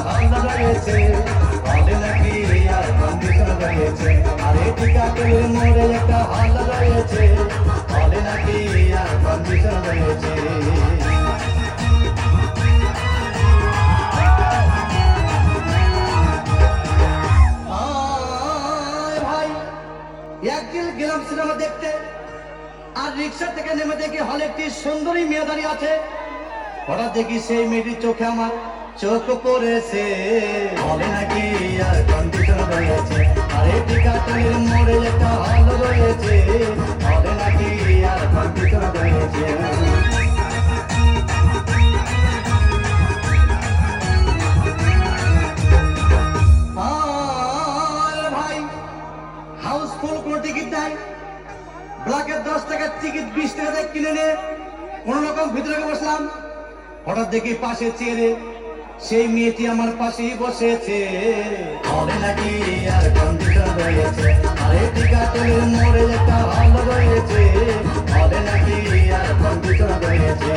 হল রয়েছে, বলে নাকি এয়ার কন্ডিশন রয়েছে। আরে টিকাটুলির মোড়ে একটা হল রয়েছে, বলে নাকি এয়ার কন্ডিশন রয়েছে। একদিন গেলাম সিনেমা দেখতে, আর রিক্সা থেকে নেমে দেখি হলে একটি সুন্দরী মেয়ে দাঁড়িয়ে আছে। হঠাৎ দেখি সেই মেয়েটির চোখে আমার চোখ পড়েছে, বলে নাকি আর কন্ডিশন রয়েছে। আরে টিকাটুলির মোড়ে একটা হল রয়েছে, বলে নাকি আর কন্ডিশন রয়েছে। ভাই হাউসফুল কোনো টিকিট নাই, ব্ল্যাকের 10 টাকার টিকিট 20 টাকা দিয়ে কিনে নিয়ে কোন রকম ভিতরে বসলাম। হঠাৎ দেখি পাশে চেয়ারে সেই মেয়েটি আমার পাশেই বসেছে, বলে নাকি আর কন্ডিশন রয়েছে। আরে টিকাটুলির মোড়ে একটা হল রয়েছে, বলে নাকি আর কন্ডিশন রয়েছে।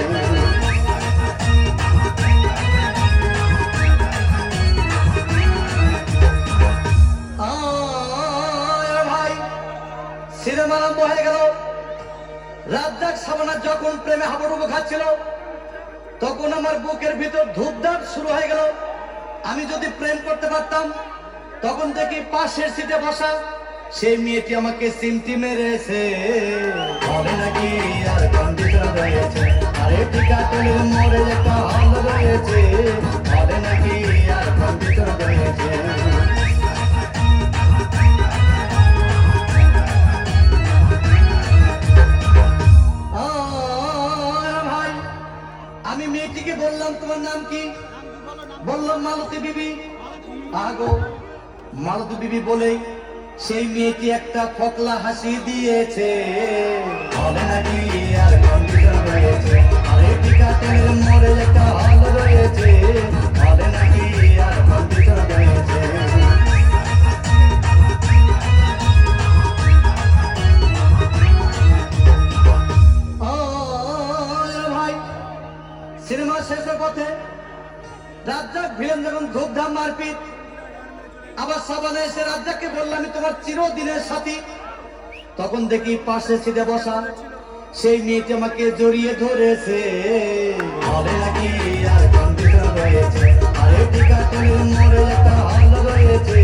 ভাই সিনেমা আরম্ভ হয়ে গেল। রাজ্জাক সাবানা যখন প্রেমে হাবুডুবু খাচ্ছিল, তখন আমার বুকের ভিতর ধূপধাপ শুরু হয়ে গেল। আমি যদি প্রেম করতে পারতাম, তখন দেখি পাশের সিটে বসা সেই মেয়েটি আমাকে সিমটি মেরেছে, বলে নাকি আর কন্ডিশন রয়েছে। আরে টিকাটুলির মোড়ে একটা হল রয়েছে, বলে নাকি আর কন্ডিশন রয়েছে। আমি মেয়েটিকে বললাম তোমার নাম কি? বললাম মালতী বিবি। আগো মালতী বিবি বলে সেই মেয়েটি একটা ফকলা হাসি দিয়েছে, বলে নাকি আর কন্ডিশন রয়েছে। আরে টিকাটুলির মোড়ে একটা হল রয়েছে, বলে নাকি আর কন্ডিশন রয়েছে। সিনেমা শেষের পথে রাজ্জাক ভিলেন যখন ধূপধাম মারপিট, আবার সাবানা এসে রাজ্জাককে বললাম আমি তোমার চিরদিনের সাথী। তখন দেখি পাশে সিটে বসা সেই মেয়েটি আমাকে জড়িয়ে ধরেছে, বলে নাকি আর কন্ডিশন রয়েছে। আরে টিকাটুলির মোড়ে একটা হল রয়েছে,